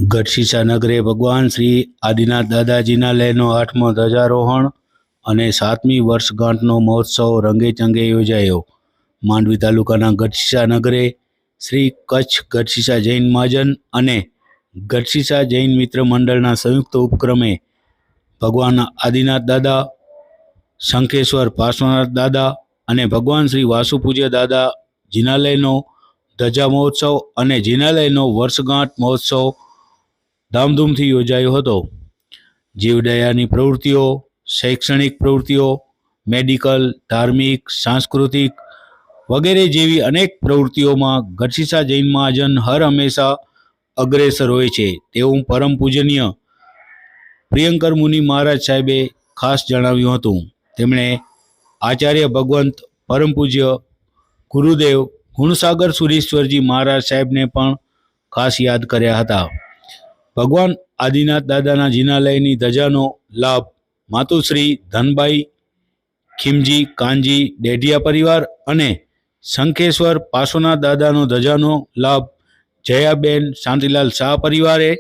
ગઢશીશા નગરે ભગવાન શ્રી આદિનાથ દાદાજીના લયનો 8મો ધ્વજારોહણ અને 7મી વર્ષગાંઠનો મહોત્સવ રંગેચંગે યોજાયો. માંડવી તાલુકાના ગઢશીશા નગરે શ્રી કચ્છ ગઢશીશા જૈન મહાજન અને ગઢશીશા જૈન મિત્ર મંડળના સંયુક્ત ઉપક્રમે ભગવાન આદિનાથ દાદા, શંખેશ્વર પાર્શ્વનાથ દાદા અને ભગવાન શ્રી વાસુપૂજ્ય દાદા જિનાલયનો ધજા મહોત્સવ અને જિનાલયનો વર્ષગાંઠ મહોત્સવ ધામધૂમથી યોજાયો હતો. જીવદયાની પ્રવૃત્તિઓ, શૈક્ષણિક પ્રવૃત્તિઓ, મેડિકલ, ધાર્મિક, સાંસ્કૃતિક વગેરે જેવી અનેક પ્રવૃત્તિઓમાં ગઢશીશા જૈન મહાજન હર હંમેશા અગ્રેસર હોય છે તેવું પરમ પૂજનીય પ્રિયંકર મુનિ મહારાજ સાહેબે ખાસ જણાવ્યું હતું. તેમણે આચાર્ય ભગવંત પરમ પૂજ્ય ગુરુદેવ ગુણસાગર સુરેશ્વરજી મહારાજ સાહેબને પણ ખાસ યાદ કર્યા હતા. ભગવાન આદિનાથ દાદાના જિનાલયની ધજાનો લાભ માતુશ્રી ધનબાઈ ખીમજી કાનજી ડેઢિયા પરિવાર અને શંખેશ્વર પાર્શ્વનાથ દાદાનો ધજાનો લાભ જયાબેન શાંતિલાલ શાહ પરિવારે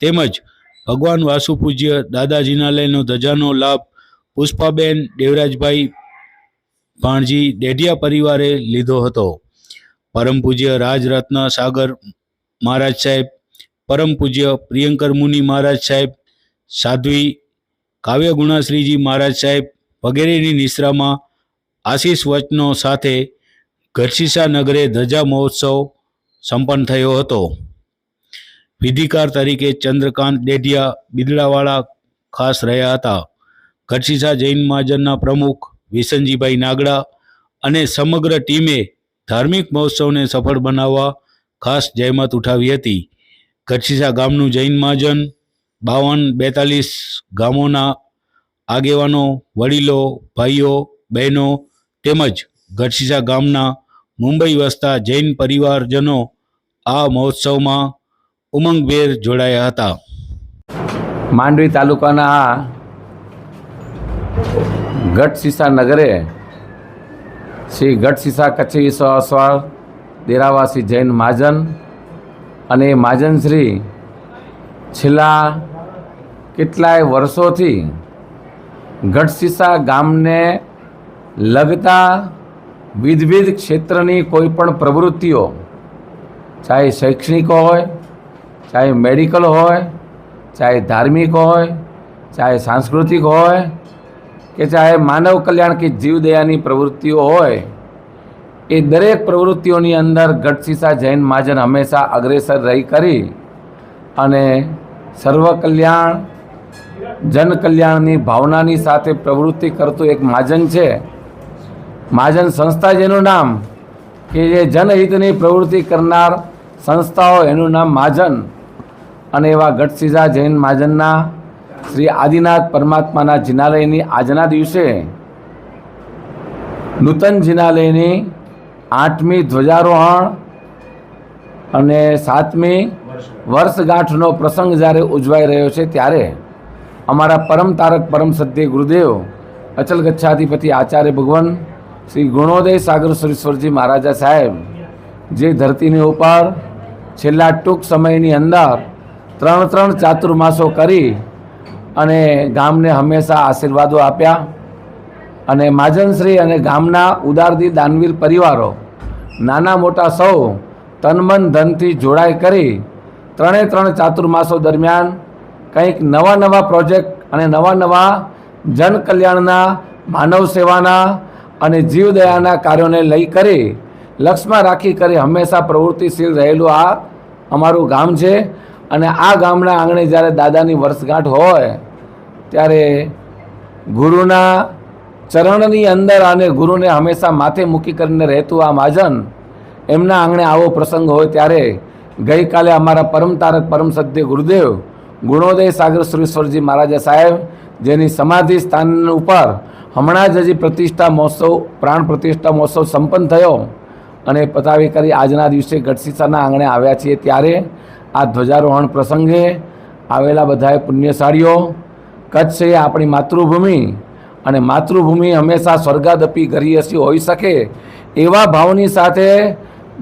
તેમજ ભગવાન વાસુપૂજ્ય દાદા જિનાલયનો ધજાનો લાભ પુષ્પાબેન દેવરાજભાઈ ભાણજી ડેઢિયા પરિવારે લીધો હતો. પરમ પૂજ્ય રાજરત્ન સાગર મહારાજ સાહેબ, પરમ પૂજ્ય પ્રિયંકર મુનિ મહારાજ સાહેબ, સાધ્વી કાવ્ય ગુણાશ્રીજી મહારાજ સાહેબ વગેરેની નિશ્રામાં આશીષ વચનો સાથે ગઢશીશા નગરે ધજા મહોત્સવ સંપન્ન થયો હતો. વિધિકાર તરીકે ચંદ્રકાંત ડેઢિયા બિદડાવાળા ખાસ રહ્યા હતા. ગઢશીશા જૈન મહાજનના પ્રમુખ વિસનજીભાઈ નાગડા અને સમગ્ર ટીમે ધાર્મિક મહોત્સવને સફળ બનાવવા ખાસ જહેમત ઉઠાવી હતી. ગઢશીશા ગામનું જૈન મહાજન 52-42 ગામોના આગેવાનો, વડીલો, ભાઈઓ, બહેનો તેમજ ગઢશીશા ગામના મુંબઈ વસતા જૈન પરિવારજનો આ મહોત્સવમાં ઉમંગભેર જોડાયા હતા. માંડવી તાલુકાના ગઢશીશા નગરે શ્રી ગઢશીશા કચ્છી વિશ્વાસવાળ દેરાવાસી જૈન મહાજન અને મહાજનશ્રી છેલ્લા કેટલાય વર્ષોથી ગઢશીશા ગામને લગતા વિવિધ ક્ષેત્રની કોઈ પણ પ્રવૃત્તિઓ, ચાહે શૈક્ષણિક હોય, ચાહે મેડિકલ હોય, ચાહે ધાર્મિક હોય, ચાહે સાંસ્કૃતિક હોય કે ચાહે માનવ કલ્યાણ કે જીવદયાની પ્રવૃત્તિઓ હોય, એ દરેક પ્રવૃત્તિઓની અંદર ગઢશીશા જૈન મહાજન હંમેશા અગ્રેસર રહી કરી અને સર્વ કલ્યાણ, જન કલ્યાણની ભાવનાની સાથે પ્રવૃત્તિ કરતું એક મહાજન છે. મહાજન સંસ્થા જેનું નામ કે જે જનહિતની પ્રવૃત્તિ કરનાર સંસ્થાઓ એનું નામ મહાજન. અને એવા ગઢશીશા જૈન મહાજનના શ્રી આદિનાથ પરમાત્માના જિનાલયની આજના દિવસે નૂતન જિનાલયની 8મી ધ્વજારોહણ અને 7મી વર્ષગાંઠનો પ્રસંગ જ્યારે ઉજવાઈ રહ્યો છે ત્યારે અમારા પરમ તારક પરમ સદ્ય ગુરુદેવ અચલ ગચ્છાધિપતિ આચાર્ય ભગવાન શ્રી ગુણોદય સાગર સુરેશ્વરજી મહારાજા સાહેબ જે ધરતીની ઉપર છેલ્લા ટૂંક સમયની અંદર 3 ચાતુર્માસો કરી અને ગામને હંમેશા આશીર્વાદો આપ્યા અને મહાજનશ્રી અને ગામના ઉદારદી દાનવીર પરિવારો નાના મોટા સૌ તન મન ધનથી જોડાઈ કરી 3 ચાતુર્માસો દરમિયાન કંઈક નવા પ્રોજેક્ટ અને નવા જન કલ્યાણના, માનવ સેવાના અને જીવદયાના કાર્યોને લઈ કરી લક્ષ્યમાં રાખી કરી હંમેશા પ્રવૃત્તિશીલ રહેલું આ અમારું ગામ છે. અને આ ગામના આંગણે જ્યારે દાદાની વર્ષગાંઠ હોય ત્યારે ગુરુના ચરણની અંદર અને ગુરુને હંમેશા માથે મૂકી કરીને રહેતું આ મહાજન, એમના આંગણે આવો પ્રસંગ હોય ત્યારે ગઈકાલે અમારા પરમ તારક પરમ સદ્ય ગુરુદેવ ગુણોદય સાગર સુરેશ્વરજી મહારાજા સાહેબ જેની સમાધિ સ્થાન ઉપર હમણાં જ હજી પ્રતિષ્ઠા મહોત્સવ, પ્રાણ પ્રતિષ્ઠા મહોત્સવ સંપન્ન થયો અને પતાવી કરી આજના દિવસે ગઢશીશાના આંગણે આવ્યા છીએ ત્યારે આ ધ્વજારોહણ પ્રસંગે આવેલા બધાએ પુણ્યશાળીઓ, કચ્છ એ આપણી માતૃભૂમિ અને માતૃભૂમિ હંમેશા સ્વર્ગાદપી ગરીયસી હોઈ શકે એવા ભાવની સાથે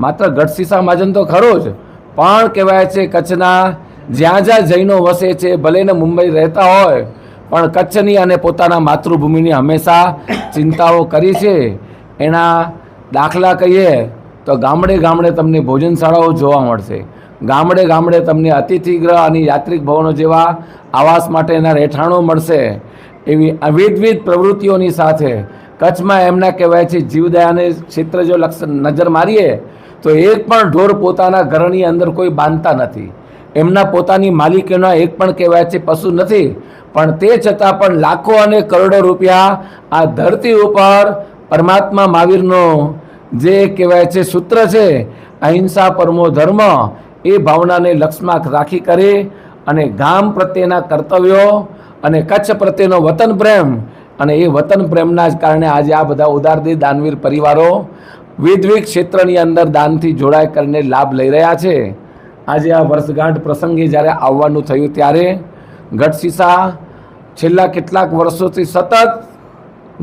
માત્ર ગઢશીશા મહાજન તો ખરો જ, પણ કહેવાય છે કચ્છના જ્યાં જ્યાં જૈનો વસે છે, ભલે ને મુંબઈ રહેતા હોય, પણ કચ્છની અને પોતાના માતૃભૂમિની હંમેશા ચિંતાઓ કરી છે. એના દાખલા કહીએ તો ગામડે ગામડે તમને ભોજનશાળાઓ જોવા મળશે, ગામડે ગામડે તમને અતિથિગૃહ અને યાત્રિક ભવનો જેવા આવાસ માટેના રહેઠાણો મળશે. એવી વિવિધ પ્રવૃત્તિઓની સાથે કચ્છમાં એમના કહેવાય છે જીવદયાને ક્ષેત્ર જો નજર મારીએ તો એક પણ ઢોર પોતાના ઘરની અંદર કોઈ બાંધતા નથી. એમના પોતાની માલિકીના એક પણ કહેવાય છે પશુ નથી, પણ તે છતાં પણ લાખો અને કરોડો રૂપિયા આ ધરતી ઉપર પરમાત્મા મહાવીરનો જે કહેવાય છે સૂત્ર છે અહિંસા પરમો ધર્મ, એ ભાવનાને લક્ષ્યમાં રાખી કરી અને ગામ પ્રત્યેના કર્તવ્યો અને કચ્છ પ્રત્યેનો વતન પ્રેમ, અને એ વતન પ્રેમના જ કારણે આજે આ બધા ઉદારદિલ દાનવીર પરિવારો વિવિધ ક્ષેત્રની અંદર દાનથી જોડાઈ કરીને લાભ લઈ રહ્યા છે. આજે આ વર્ષગાંઠ પ્રસંગે જ્યારે આવવાનું થયું ત્યારે ગઢશીશા છેલ્લા કેટલાક વર્ષોથી સતત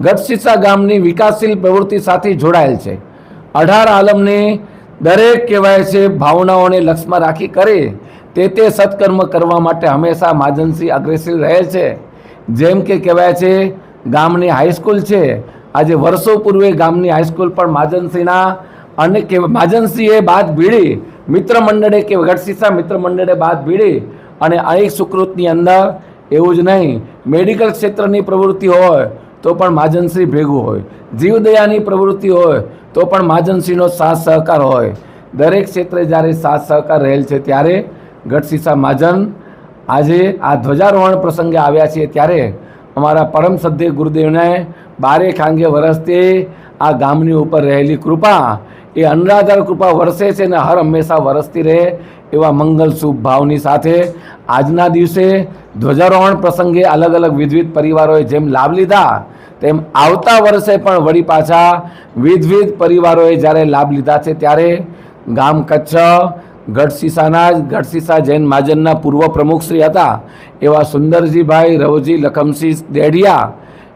ગઢશીશા ગામની વિકાસશીલ પ્રવૃત્તિ સાથે જોડાયેલ છે. 18 આલમની દરેક કહેવાય છે ભાવનાઓને લક્ષ્યમાં રાખી કરે તે સત્કર્મ કરવા માટે હંમેશા મહાજનસિંહ અગ્રેસર રહે છે. જેમ કે કહેવાય છે ગામની હાઈસ્કૂલ છે, આજે વર્ષો પૂર્વે ગામની હાઈસ્કૂલ પણ મહાજનસિંહના અને મહાજનસિંહે બાદ ભીડી મિત્ર મંડળે કે ગઢશીશા મિત્ર મંડળે બાદ ભીડી અને અનેક સુકૃતની અંદર એવું જ નહીં, મેડિકલ ક્ષેત્રની પ્રવૃત્તિ હોય તો પણ મહાજનસિંહ ભેગું હોય, જીવદયાની પ્રવૃત્તિ હોય તો પણ મહાજનસિંહનો સાથ સહકાર હોય. દરેક ક્ષેત્રે જ્યારે સાથ સહકાર રહેલ છે ત્યારે ગઢશીશા મહાજન આજે આ ધ્વજારોહણ પ્રસંગે આવ્યા છીએ ત્યારે અમારા પરમ સદ્ય ગુરુદેવને 12 ખાંગે વર્ષથી આ ગામની ઉપર રહેલી કૃપા એ અનરાધાર કૃપા વરસે છે ને હર હંમેશા વરસતી રહે એવા મંગલ શુભ ભાવની સાથે આજના દિવસે ધ્વજારોહણ પ્રસંગે અલગ અલગ વિવિધ પરિવારોએ જેમ લાભ લીધા તેમ આવતા વર્ષે પણ વળી પાછા વિવિધ પરિવારોએ જ્યારે લાભ લીધા છે ત્યારે ગામ કચ્છ ગઢશીશા જૈન મહાજનના પૂર્વ પ્રમુખ શ્રી હતા એવા સુંદરજીભાઈ રવજી લખમસિંહ દેડિયા,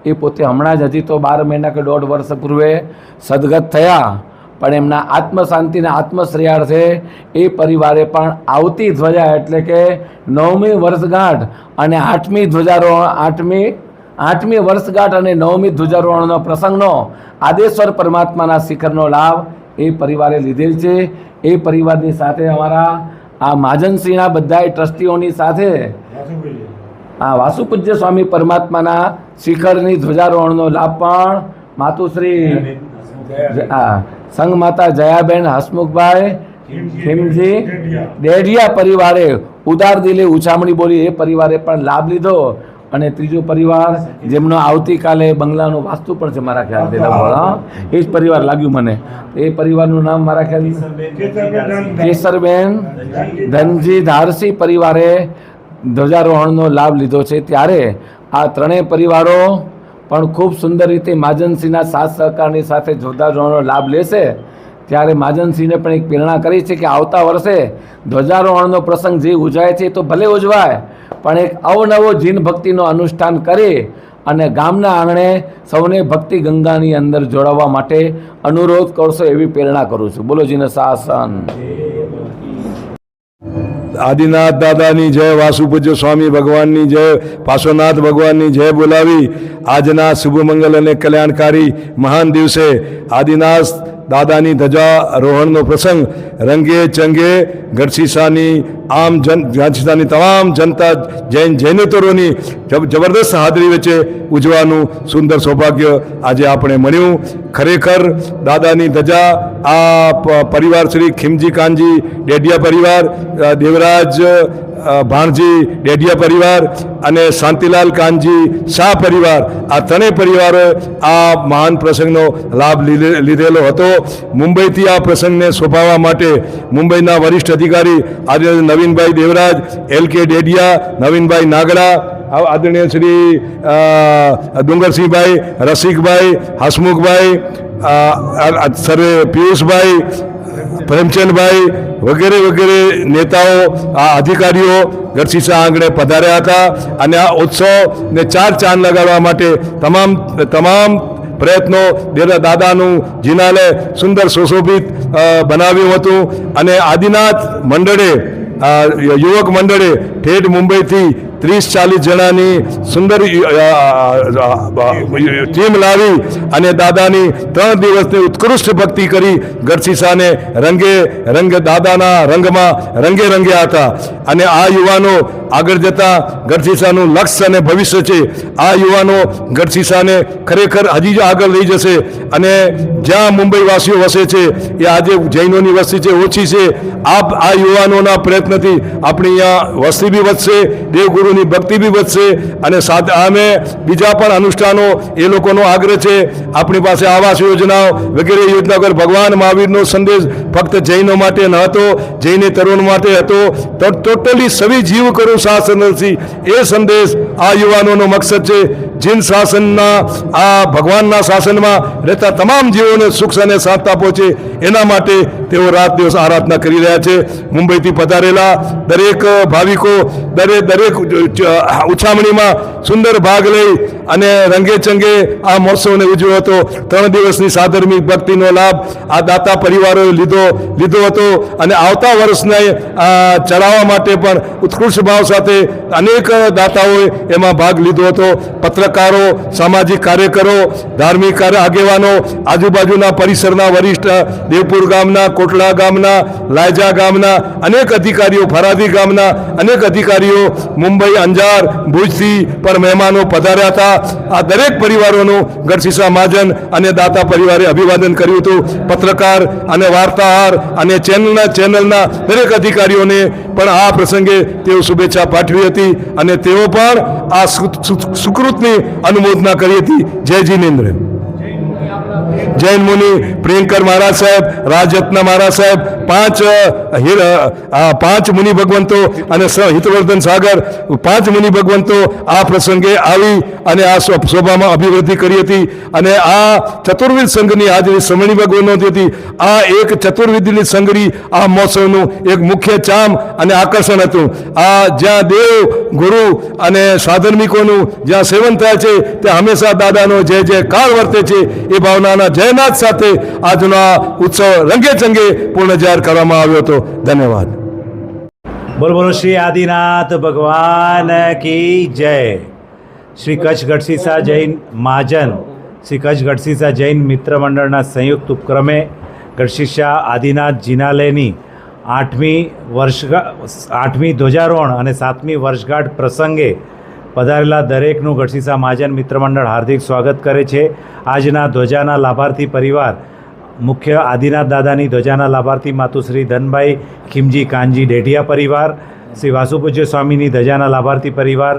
એ પોતે હમણાં જ હજી તો 12 મહિના કે 1.5 વર્ષ પૂર્વે સદગત થયા, પણ એમના આત્મશાંતિના આત્મશ્રેયાર્થે એ પરિવારે પણ આવતી ધ્વજા એટલે કે 9મી વર્ષગાંઠ અને 8મી વર્ષગાંઠ અને 9મી ધ્વજારોહણનો પ્રસંગનો આદેશ્વર પરમાત્માના શિખરનો લાભ એ પરિવારે લીધેલ છે. એ પરિવારની સાથે અમારા આ મહાજનસિંહના બધા ટ્રસ્ટીઓની સાથે આ વાસુપૂજ્ય સ્વામી પરમાત્માના શિખરની ધ્વજારોહણનો લાભ પણ માતુશ્રી સંઘ માતા જયાબેન હસમુખભાઈ ખીમજી ડેડિયા પરિવારે ઉદાર દિલે ઉછામણી બોલી એ પરિવારે પણ લાભ લીધો. અને ત્રીજો પરિવાર જેમનો આવતીકાલે બંગલાનું વાસ્તુ પણ છે મારા ખ્યાલથી લગભગ એ જ પરિવાર લાગ્યું મને. એ પરિવારનું નામ મારા ખ્યાલ કેસરબેન ધનજી ધારસી પરિવારે ધ્વજારોહણનો લાભ લીધો છે. ત્યારે આ ત્રણેય પરિવારો પણ ખૂબ સુંદર રીતે મહાજનસિંહના સાથ સહકારની સાથે ધ્વજારોહણનો લાભ લેશે. ત્યારે મહાજનસિંહને પણ એક પ્રેરણા કરી છે કે આવતા વર્ષે ધ્વજારોહણનો પ્રસંગ જે ઉજવાય છે તો ભલે ઉજવાય, પણ એક અવનવો જીન ભક્તિનો અનુષ્ઠાન કરી અને ગામના આંગણે સૌને ભક્તિ ગંગાની અંદર જોડાવા માટે અનુરોધ કરશો એવી પ્રેરણા કરું છું. બોલો જીને શાસન. આદિનાથ દાદાની જય, વાસુપૂજ્ય સ્વામી ભગવાનની જય, પાર્શ્વનાથ ભગવાનની જય બોલાવી આજના શુભ મંગલ અને કલ્યાણકારી મહાન દિવસે આદિનાથ દાદાની ધ્વજારોહણનો પ્રસંગ રંગે ચંગે ગઢશીશાની તમામ જનતા જૈનેતરોની જબરદસ્ત હાજરી વચ્ચે ઉજવાનું સુંદર સૌભાગ્ય આજે આપણે મળ્યું. ખરેખર દાદાની ધજા આ પરિવાર શ્રી ખીમજી કાનજી ડેડિયા પરિવાર, દેવરાજ ભાણજી ડેડિયા પરિવાર અને શાંતિલાલ કાનજી શાહ પરિવાર, આ ત્રણેય પરિવારોએ આ મહાન પ્રસંગનો લાભ લીધેલો હતો. મુંબઈથી આ પ્રસંગને શોભાવવા માટે મુંબઈના વરિષ્ઠ અધિકારી આદરણીય નવીનભાઈ દેવરાજ, LK ડેડિયા, નવીનભાઈ નાગડા, આદરણીય શ્રી ડુંગરસિંહભાઈ, રસિકભાઈ, હસમુખભાઈ, સર્વે પિયુષભાઈ, પ્રેમચંદભાઈ વગેરે વગેરે નેતાઓ, આ અધિકારીઓ ગઢશીશા આંગણે પધાર્યા હતા અને આ ઉત્સવને ચાર ચાંદ લગાડવા માટે તમામ પ્રયત્નો દાદાનું જિનાલય સુંદર સુશોભિત બનાવ્યું હતું. અને આદિનાથ મંડળે આ યુવક મંડળે ઠેઠ મુંબઈથી 30-40 જણાની સુંદર ટીમ લાવી અને દાદાની 3 દિવસની ઉત્કૃષ્ટ ભક્તિ કરી ગઢશીશાને રંગ દાદાના રંગમાં રંગે રંગ્યા હતા. અને આ યુવાનો આગળ જતા ગઢશીશાનું લક્ષ્ય અને ભવિષ્ય છે. આ યુવાનો ગઢશીશાને ખરેખર હજી આગળ લઈ જશે. અને જ્યાં મુંબઈવાસીઓ વસે છે એ આજે જૈનોની વસ્તી છે ઓછી છે. આ યુવાનોના પ્રયત્નથી આપણી અહીંયા વસ્તી બી વધશે, દેવગુરુની ભક્તિ બી વધશે. અને સામે બીજા પણ અનુષ્ઠાનો એ લોકોનો આગ્રહ છે. આપણી પાસે આવાસ યોજનાઓ વગેરે યોજના પર ભગવાન મહાવીરનો સંદેશ ફક્ત જૈનો માટે ન હતો, જૈને તરુણ માટે હતો. તો ટોટલી સવી જીવ કરું શાસન નથી એ સંદેશ આ યુવાનોનો મકસદ છે. જીન શાસનના આ ભગવાનના શાસનમાં રહેતા તમામ જીવોને સુખ અને શાંતતા પહોંચે એના માટે તેઓ રાત દિવસ આરાધના કરી રહ્યા છે. મુંબઈથી પધારેલા દરેક ભાવિકો દરેક ઉછામણીમાં સુંદર ભાગ લઈ અને રંગે ચંગે આ મહોત્સવને ઉજવ્યો હતો. 3 દિવસની સાધર્મિક ભક્તિનો લાભ આ દાતા પરિવારોએ લીધો હતો. અને આવતા વર્ષને ચલાવવા માટે પણ ઉત્કૃષ્ટ ભાવ સાથે અનેક દાતાઓએ એમાં ભાગ લીધો હતો. પત્રકારો, સામાજિક કાર્યકરો, ધાર્મિક આગેવાનો, આજુબાજુના પરિસરના વરિષ્ઠ, દેવપુર ગામના, કોટલા ગામના, લાયજા ગામના અનેક અધિકારીઓ, ફરાદી ગામના અનેક અધિકારીઓ, મુંબઈ, અંજાર, ભુજથી પણ મહેમાનો પધાર્યા હતા. આ દરેક પરિવારોનું ગઢશીશા મહાજન અને દાતા પરિવારે અભિવાદન કર્યું હતું. પત્રકાર અને વાર્તાહર અને ચેનલના દરેક અધિકારીઓને પણ આ પ્રસંગે તેઓ શુભેચ્છા પાઠવી હતી. અને તેઓ પણ આ સુકૃતની અનુમોદના કરી હતી. જય જિનેન્દ્ર. જૈન મુનિ પ્રિયંકર મહારાજ સાહેબ, રાજરત્ન મહારાજ સાહેબ, 5 મુનિ ભગવંતો અને હિતવર્ધન સાગર 5 મુનિ ભગવંતો આ પ્રસંગે આવી અને આ શોભામાં અભિવૃદ્ધિ કરી હતી. અને આ ચતુર્વિધ સંઘની હાજરી સમણી ભગવનોથી હતી. આ એક ચતુર્વિધની સંઘરી આ મહોત્સવનું એક મુખ્ય ચામ અને આકર્ષણ હતું. આ જ્યાં દેવ ગુરુ અને સાધર્મિકોનું જ્યાં સેવન થાય છે ત્યાં હંમેશા દાદાનો જય જયકાર વર્તે છે. એ ભાવનાના જયનાથ સાથે આજનો આ ઉત્સવ રંગે ચંગે પૂર્ણ જાહેર કરવામાં આવ્યો હતો. ધન્યવાદ. બોલો શ્રી આદિનાથ ભગવાન કી જય. શ્રી કચ્છ ગઢશીશા જૈન મહાજન, શ્રી કચ્છ ગઢશીશા જૈન મિત્ર મંડળના સંયુક્ત ઉપક્રમે ગઢશીશા આદિનાથ જિનાલયની 8મી ધ્વજારોહણ અને 7મી વર્ષગાંઠ પ્રસંગે પધારેલા દરેકનું ગઢશીશા મહાજન મિત્ર મંડળ હાર્દિક સ્વાગત કરે છે. આજના ધ્વજાના લાભાર્થી પરિવાર મુખ્ય આદિનાથ દાદાની ધ્વજાના લાભાર્થી માતુશ્રી ધનભાઈ ખીમજી કાનજી ડેઢિયા પરિવાર, શ્રી વાસુપૂજ્ય સ્વામીની ધજાના લાભાર્થી પરિવાર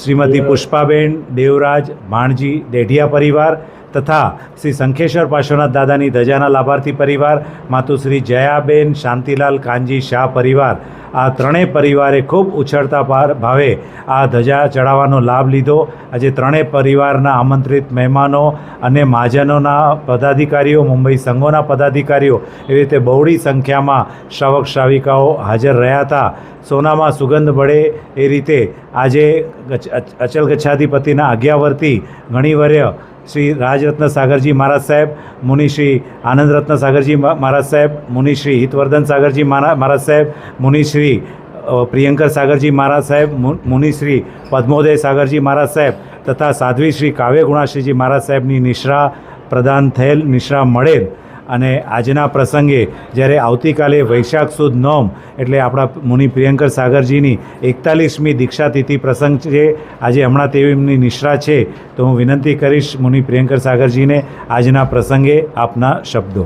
શ્રીમતી પુષ્પાબેન દેવરાજ ભાણજી ડેઢિયા પરિવાર તથા શ્રી શંખેશ્વર પાર્શ્વનાથ દાદાની ધજાના લાભાર્થી પરિવાર માતુશ્રી જયાબેન શાંતિલાલ કાનજી શાહ પરિવાર. આ ત્રણેય પરિવારે ખૂબ ઉછળતા ભાવે આ ધજા ચડાવવાનો લાભ લીધો. આજે ત્રણેય પરિવારના આમંત્રિત મહેમાનો અને મહાજનોના પદાધિકારીઓ, મુંબઈ સંઘોના પદાધિકારીઓ એવી રીતે બહોળી સંખ્યામાં શ્રાવક શ્રાવિકાઓ હાજર રહ્યા હતા. સોનામાં સુગંધ બળે એ રીતે આજે અચલ ગચ્છાધિપતિના આજ્ઞાવર્તી ઘણીવર્ય શ્રી રાજરત્ન સાગરજી મહારાજ સાહેબ, મુનિશ્રી આનંદરત્ન સાગરજી મહારાજ સાહેબ, મુનિશ્રી હિતવર્ધન સાગરજી મહારાજ સાહેબ, મુનિશ્રી પ્રિયંકર સાગરજી મહારાજ સાહેબ, મુનિશ્રી પદ્મોદય સાગરજી મહારાજ સાહેબ તથા સાધ્વી શ્રી કાવ્ય ગુણાશ્રીજી મહારાજ સાહેબની નિશ્રા પ્રદાન થયેલ નિશ્રા મળેલ. અને આજના પ્રસંગે જ્યારે આવતીકાલે વૈશાખ સુદ નોમ એટલે આપણા મુનિ પ્રિયંકર સાગરજીની 41મી દીક્ષા તિથિ પ્રસંગ છે. આજે હમણાં તેમની નિશ્રા છે તો હું વિનંતી કરીશ મુનિ પ્રિયંકર સાગરજીને આજના પ્રસંગે આપના શબ્દો.